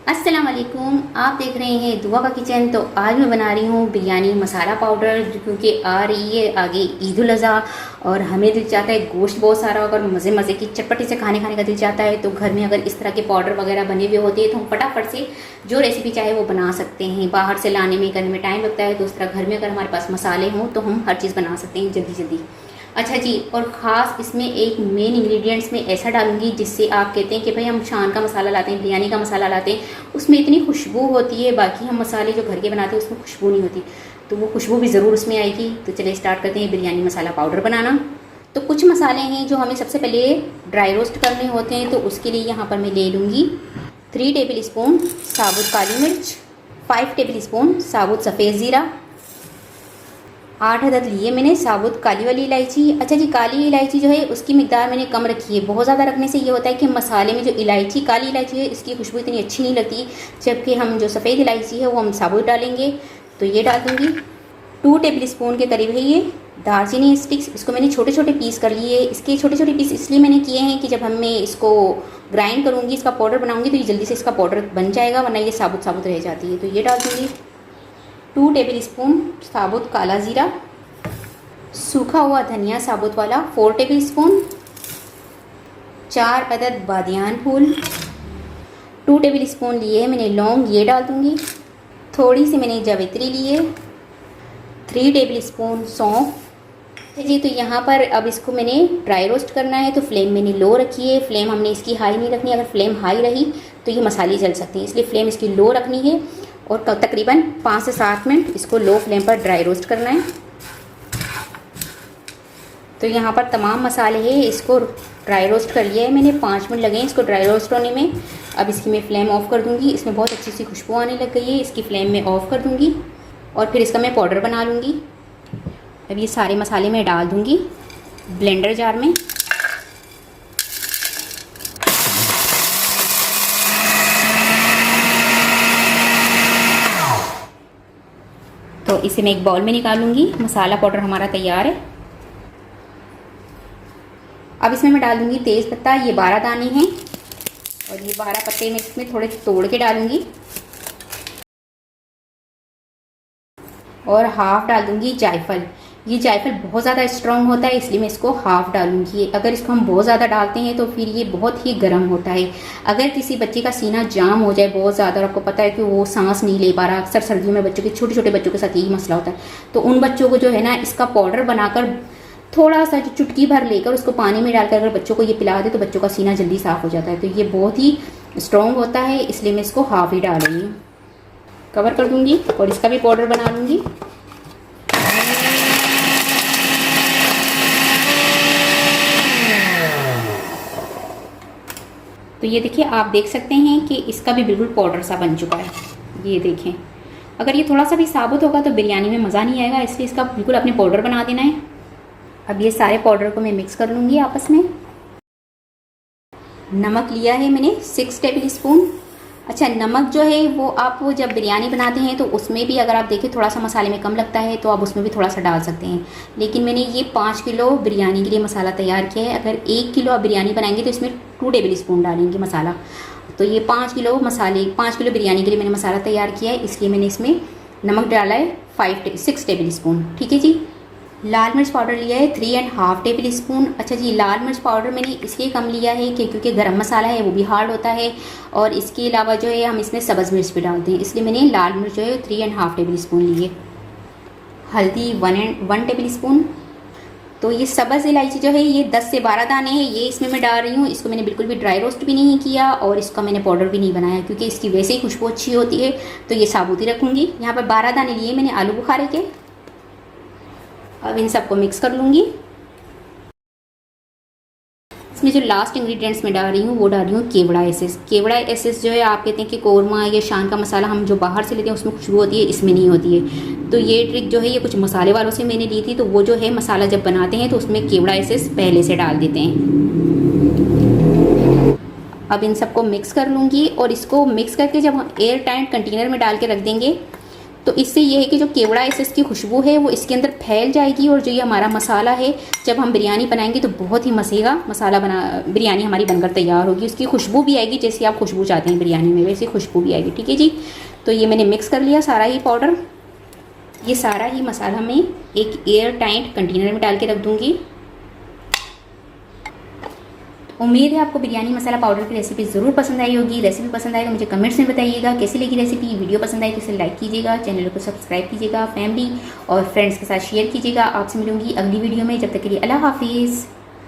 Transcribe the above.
अस्सलाम वालेकुम। आप देख रहे हैं दुआ का किचन। तो आज मैं बना रही हूँ बिरयानी मसाला पाउडर, क्योंकि आ रही है आगे ईद उल अज़हा और हमें दिल चाहता है गोश्त बहुत सारा अगर मज़े मज़े की चटपटी से खाने का दिल चाहता है, तो घर में अगर इस तरह के पाउडर वगैरह बने हुए होते हैं तो हम फटाफट से जो रेसिपी चाहे वो बना सकते हैं। बाहर से लाने में करने में टाइम लगता है, तो उस तरह घर में अगर हमारे पास मसाले हों तो हम हर चीज़ बना सकते हैं जल्दी जल्दी। अच्छा जी, और ख़ास इसमें एक मेन इंग्रेडिएंट्स में ऐसा डालूंगी जिससे आप कहते हैं कि भाई हम शान का मसाला लाते हैं, बिरयानी का मसाला लाते हैं, उसमें इतनी खुशबू होती है, बाकी हम मसाले जो घर के बनाते हैं उसमें खुशबू नहीं होती, तो वो खुशबू भी ज़रूर उसमें आएगी। तो चलिए स्टार्ट करते हैं बिरयानी मसाला पाउडर बनाना। तो कुछ मसाले हैं जो हमें सबसे पहले ड्राई रोस्ट करने होते हैं, तो उसके लिए यहाँ पर मैं ले लूँगी 3 टेबल स्पून साबुत काली मिर्च, 5 टेबल स्पून साबुत सफ़ेद ज़ीरा, 8 अदद लिए मैंने साबुत काली वाली इलायची। अच्छा जी, काली इलायची जो है उसकी मिकदार मैंने कम रखी है। बहुत ज़्यादा रखने से ये होता है कि मसाले में जो इलायची काली इलायची है इसकी खुशबू इतनी अच्छी नहीं लगती, जबकि हम जो सफ़ेद इलायची है वो हम साबुत डालेंगे। तो ये डाल दूँगी। 2 टेबल स्पून के करीब है ये दालचीनी स्टिक्स, इसको मैंने छोटे छोटे पीस कर लिए। इसके छोटे छोटे पीस इसलिए मैंने किए हैं कि जब हम मैं इसको ग्राइंड करूँगी, इसका पाउडर बनाऊँगी, तो ये जल्दी से इसका पाउडर बन जाएगा, वरना ये साबुत साबुत रह जाती है। तो ये डाल दूँगी। 2 टेबल स्पून साबुत काला ज़ीरा, सूखा हुआ धनिया साबुत वाला 4 टेबल स्पून, 4 अदद बादियान फूल, 2 टेबल स्पून लिए है मैंने लौंग, ये डाल दूँगी। थोड़ी सी मैंने जावित्री लिए, 3 टेबल स्पून सौंफ जी। तो यहाँ पर अब इसको मैंने ड्राई रोस्ट करना है, तो फ्लेम मैंने लो रखी है। फ्लेम हमने इसकी हाई नहीं रखनी, अगर फ्लेम हाई रही तो ये मसाले जल सकते हैं, इसलिए फ्लेम इसकी लो रखनी है और तकरीबन 5 से 7 मिनट इसको लो फ्लेम पर ड्राई रोस्ट करना है। तो यहाँ पर तमाम मसाले हैं, इसको ड्राई रोस्ट कर लिया है मैंने, 5 मिनट लगे हैं इसको ड्राई रोस्ट होने में। अब इसकी मैं फ्लेम ऑफ़ कर दूँगी। इसमें बहुत अच्छी सी खुशबू आने लग गई है, इसकी फ्लेम मैं ऑफ़ कर दूँगी और फिर इसका मैं पाउडर बना लूँगी। अब ये सारे मसाले मैं डाल दूँगी ब्लेंडर जार में। तो इसे मैं एक बाउल में निकालूंगी। मसाला पाउडर हमारा तैयार है। अब इसमें मैं डाल दूँगी तेज़ पत्ता, ये 12 दाने हैं और ये 12 पत्ते मैं इसमें थोड़े तोड़ के डालूँगी और हाफ़ डाल दूँगी जायफल। ये जायफल बहुत ज़्यादा स्ट्रॉन्ग होता है, इसलिए मैं इसको हाफ़ डालूँगी। अगर इसको हम बहुत ज़्यादा डालते हैं तो फिर ये बहुत ही गर्म होता है। अगर किसी बच्चे का सीना जाम हो जाए बहुत ज़्यादा और आपको पता है कि वो सांस नहीं ले पा रहा, अक्सर सर्दियों में बच्चों के छोटे छोटे बच्चों के साथ यही मसला होता है, तो उन बच्चों को जो है ना इसका पाउडर बनाकर थोड़ा सा जो चुटकी भर लेकर उसको पानी में डालकर अगर बच्चों को ये पिला दे तो बच्चों का सीना जल्दी साफ़ हो जाता है। तो ये बहुत ही स्ट्रॉन्ग होता है, इसलिए मैं इसको हाफ़ ही डाल रही हूँ। कवर कर दूँगी और इसका भी पाउडर बना लूँगी। तो ये देखिए, आप देख सकते हैं कि इसका भी बिल्कुल पाउडर सा बन चुका है। ये देखें, अगर ये थोड़ा सा भी साबुत होगा तो बिरयानी में मज़ा नहीं आएगा, इसलिए इसका बिल्कुल अपने पाउडर बना देना है। अब ये सारे पाउडर को मैं मिक्स कर लूँगी आपस में। नमक लिया है मैंने 6 टेबल स्पून। अच्छा, नमक जो है वो आप जब बिरयानी बनाते हैं तो उसमें भी अगर आप देखें थोड़ा सा मसाले में कम लगता है तो आप उसमें भी थोड़ा सा डाल सकते हैं, लेकिन मैंने ये 5 किलो बिरयानी के लिए मसाला तैयार किया है। अगर 1 किलो आप बिरयानी बनाएंगे तो इसमें 2 टेबल स्पून डालेंगे मसाला। तो ये 5 किलो मसाले, 5 किलो बिरयानी के लिए मैंने मसाला तैयार किया है, इसलिए मैंने इसमें नमक डाला है 6 टेबल स्पून। ठीक है जी। लाल मिर्च पाउडर लिया है 3.5 टेबल स्पून। अच्छा जी, लाल मिर्च पाउडर मैंने इसलिए कम लिया है कि क्योंकि गरम मसाला है वो भी हार्ड होता है और इसके अलावा जो है हम इसमें सब्ज़ मिर्च भी डालते हैं, इसलिए मैंने लाल मिर्च जो है 3.5 टेबल स्पून लिए। हल्दी 1 टेबल स्पून। तो ये सब्ज़ इलायची जो है ये 10 से 12 दाने हैं, ये इसमें मैं डाल रही हूँ। इसको मैंने बिल्कुल भी ड्राई रोस्ट भी नहीं किया और इसका मैंने पाउडर भी नहीं बनाया, क्योंकि इसकी वैसे ही खुशबू अच्छी होती है, तो ये साबुत ही रखूँगी। यहाँ पर 12 दाने लिए मैंने आलू बुखारे के। अब इन सबको मिक्स कर लूँगी। इसमें जो लास्ट इंग्रेडिएंट्स मैं डाल रही हूँ वो डाल रही हूँ केवड़ा एसेस। केवड़ा एसेस जो है आप कहते हैं कि कौरमा या शान का मसाला हम जो बाहर से लेते हैं उसमें खुशबू होती है, इसमें नहीं होती है। तो ये ट्रिक जो है ये कुछ मसाले वालों से मैंने ली थी, तो वो जो है मसाला जब बनाते हैं तो उसमें केवड़ा एसेस पहले से डाल देते हैं। अब इन सबको मिक्स कर लूँगी और इसको मिक्स करके जब हम एयर टाइट कंटेनर में डाल के रख देंगे तो इससे ये है कि जो केवड़ा एसेंस की खुशबू है वो इसके अंदर फैल जाएगी, और जो ये हमारा मसाला है जब हम बिरयानी बनाएंगे तो बहुत ही मज़ेगा मसाला बिरयानी हमारी बनकर तैयार होगी। उसकी खुशबू भी आएगी, जैसे आप खुशबू चाहते हैं बिरयानी में वैसी खुशबू भी आएगी। ठीक है जी, तो ये मैंने मिक्स कर लिया सारा ही पाउडर। ये सारा ही मसाला मैं एक एयर टाइट कंटेनर में डाल के रख दूँगी। उम्मीद है आपको बिरयानी मसाला पाउडर की रेसिपी ज़रूर पसंद आई होगी। रेसिपी पसंद आए तो मुझे कमेंट्स में बताइएगा कैसी लगी रेसिपी। वीडियो पसंद आई तो इसे लाइक कीजिएगा, चैनल को सब्सक्राइब कीजिएगा, फैमिली और फ्रेंड्स के साथ शेयर कीजिएगा। आपसे मिलूंगी अगली वीडियो में, जब तक के लिए अल्लाह हाफिज़।